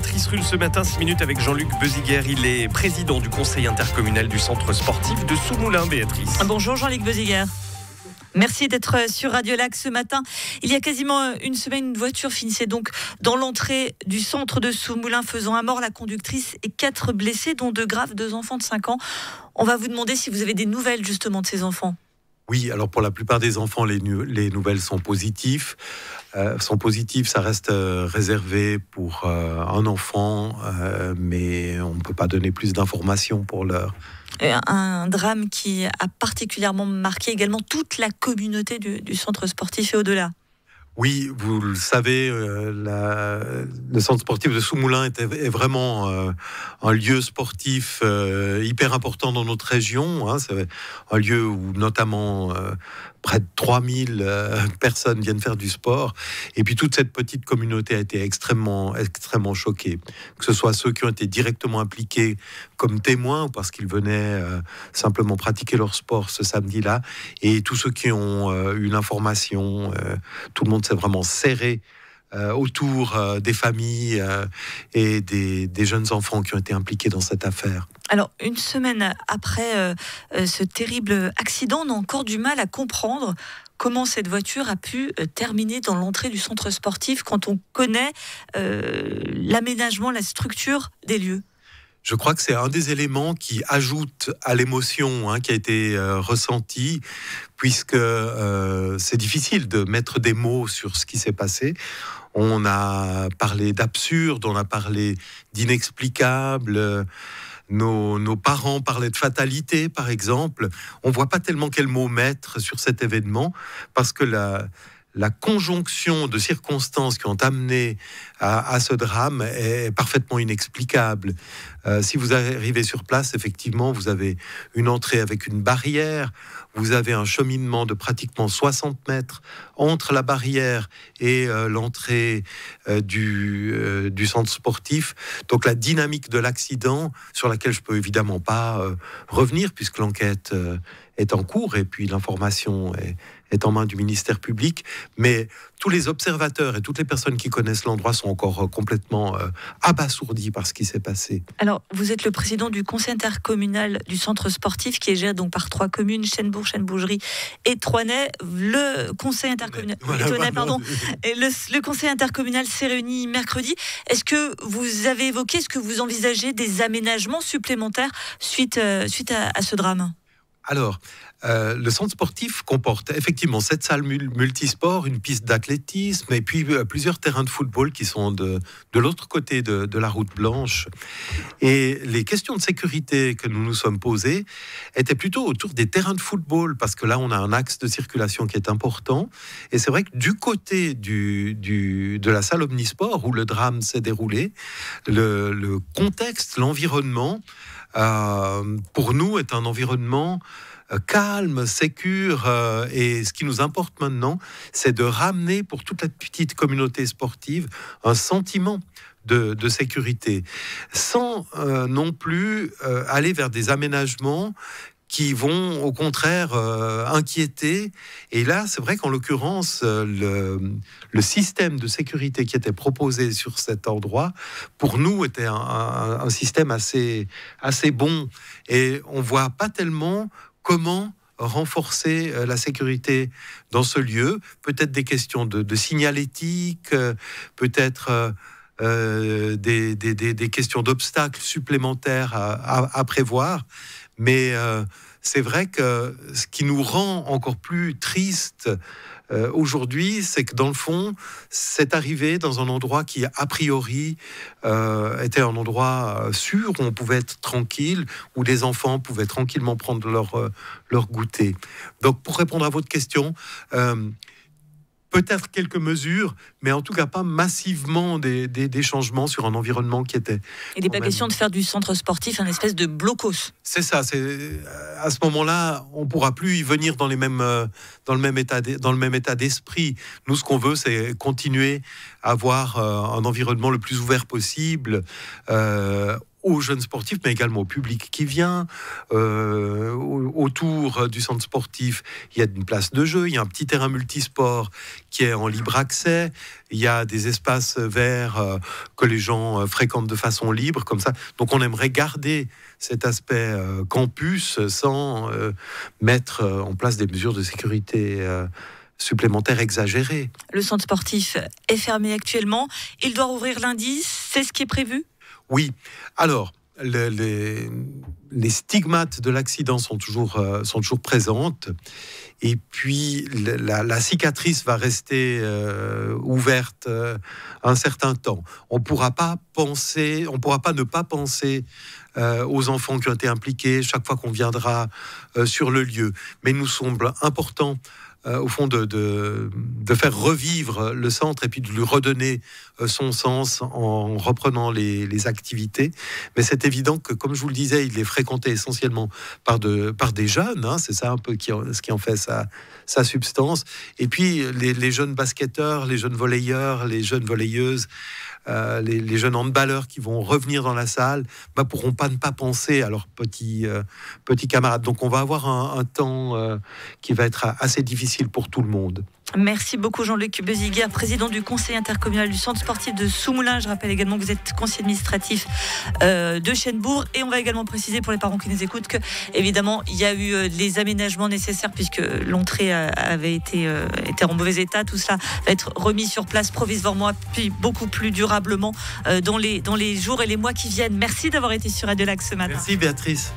Béatrice Rulle ce matin, 6 minutes avec Jean-Luc Beziguer. Il est président du conseil intercommunal du centre sportif de Soumoulin, Béatrice. Bonjour Jean-Luc Beziguer. Merci d'être sur Radio Lac ce matin. Il y a quasiment une semaine, une voiture finissait donc dans l'entrée du centre de Soumoulin, faisant un mort, la conductrice et 4 blessés, dont 2 graves, 2 enfants de 5 ans. On va vous demander si vous avez des nouvelles justement de ces enfants. Oui, alors pour la plupart des enfants, les nouvelles sont positives. Ça reste réservé pour un enfant, mais on ne peut pas donner plus d'informations pour l'heure. Un drame qui a particulièrement marqué également toute la communauté du centre sportif et au-delà. Oui, vous le savez, le centre sportif de Soumoulin est vraiment un lieu sportif hyper important dans notre région. C'est un lieu où notamment près de 3000 personnes viennent faire du sport. Et puis toute cette petite communauté a été extrêmement choquée. Que ce soit ceux qui ont été directement impliqués comme témoins parce qu'ils venaient simplement pratiquer leur sport ce samedi-là, et tous ceux qui ont eu l'information, tout le monde s'est vraiment serré autour des familles et des jeunes enfants qui ont été impliqués dans cette affaire. Alors, une semaine après ce terrible accident, on a encore du mal à comprendre comment cette voiture a pu terminer dans l'entrée du centre sportif quand on connaît l'aménagement, la structure des lieux. Je crois que c'est un des éléments qui ajoute à l'émotion qui a été ressentie, puisque c'est difficile de mettre des mots sur ce qui s'est passé. On a parlé d'absurde, on a parlé d'inexplicable. Nos parents parlaient de fatalité, par exemple. On ne voit pas tellement quel mot mettre sur cet événement, parce que la conjonction de circonstances qui ont amené à ce drame est parfaitement inexplicable. Si vous arrivez sur place, effectivement, vous avez une entrée avec une barrière, vous avez un cheminement de pratiquement 60 mètres entre la barrière et l'entrée du centre sportif. Donc la dynamique de l'accident, sur laquelle je peux évidemment pas revenir, puisque l'enquête est en cours et puis l'information est en main du ministère public, mais tous les observateurs et toutes les personnes qui connaissent l'endroit sont encore complètement abasourdis par ce qui s'est passé. Alors, vous êtes le président du conseil intercommunal du centre sportif qui est géré donc par 3 communes, Chênebourg, Chêne-Bougerie et Troinay. Le conseil intercommunal, le conseil intercommunal s'est réuni mercredi. Est-ce que vous avez évoqué, est-ce que vous envisagez des aménagements supplémentaires suite à ce drame ? Alors, le centre sportif comporte effectivement 7 salles multisports, une piste d'athlétisme et puis plusieurs terrains de football qui sont de l'autre côté de la route blanche. Et les questions de sécurité que nous nous sommes posées étaient plutôt autour des terrains de football, parce que là, on a un axe de circulation qui est important. Et c'est vrai que du côté de la salle omnisport où le drame s'est déroulé, le contexte, l'environnement, pour nous, est un environnement calme, sécure, et ce qui nous importe maintenant, c'est de ramener pour toute la petite communauté sportive un sentiment de sécurité, sans non plus aller vers des aménagements qui vont au contraire inquiéter. Et là, c'est vrai qu'en l'occurrence, le système de sécurité qui était proposé sur cet endroit, pour nous, était un système assez bon. Et on ne voit pas tellement comment renforcer la sécurité dans ce lieu. Peut-être des questions de signalétique, peut-être des questions d'obstacles supplémentaires à prévoir. Mais c'est vrai que ce qui nous rend encore plus tristes aujourd'hui, c'est que dans le fond, c'est arrivé dans un endroit qui, a priori, était un endroit sûr, où on pouvait être tranquille, où les enfants pouvaient tranquillement prendre leur goûter. Donc, pour répondre à votre question, peut-être quelques mesures, mais en tout cas pas massivement des changements sur un environnement qui était... Il n'est pas question de faire du centre sportif un espèce de blocos. C'est ça, à ce moment-là, on ne pourra plus y venir dans le même état d'esprit. Nous, ce qu'on veut, c'est continuer à avoir un environnement le plus ouvert possible, aux jeunes sportifs, mais également au public qui vient. Autour du centre sportif, il y a une place de jeu, il y a un petit terrain multisport qui est en libre accès, il y a des espaces verts que les gens fréquentent de façon libre, comme ça. Donc on aimerait garder cet aspect campus sans mettre en place des mesures de sécurité supplémentaires exagérées. Le centre sportif est fermé actuellement. Il doit rouvrir lundi. C'est ce qui est prévu ? Oui. Alors, les stigmates de l'accident sont toujours présentes. Et puis, la cicatrice va rester ouverte un certain temps. On ne pourra pas ne pas penser aux enfants qui ont été impliqués chaque fois qu'on viendra sur le lieu. Mais il nous semble important au fond de faire revivre le centre et puis de lui redonner son sens en reprenant les activités. Mais c'est évident que, comme je vous le disais, il est fréquenté essentiellement par des jeunes, hein, c'est ça un peu ce qui en fait sa substance. Et puis les jeunes basketteurs, les jeunes volleyeurs, les jeunes volleyeuses, les jeunes handballeurs qui vont revenir dans la salle pourront pas ne pas penser à leurs petits camarades. Donc on va avoir un temps qui va être assez difficile pour tout le monde. Merci beaucoup Jean-Luc Beziguer, président du conseil intercommunal du centre sportif de Soumoulin. Je rappelle également que vous êtes conseiller administratif de Chênebourg. Et on va également préciser pour les parents qui nous écoutent que, évidemment, il y a eu les aménagements nécessaires puisque l'entrée avait été en mauvais état. Tout cela va être remis sur place provisoirement puis beaucoup plus durablement dans les jours et les mois qui viennent. Merci d'avoir été sur Radio Lac ce matin. Merci Béatrice.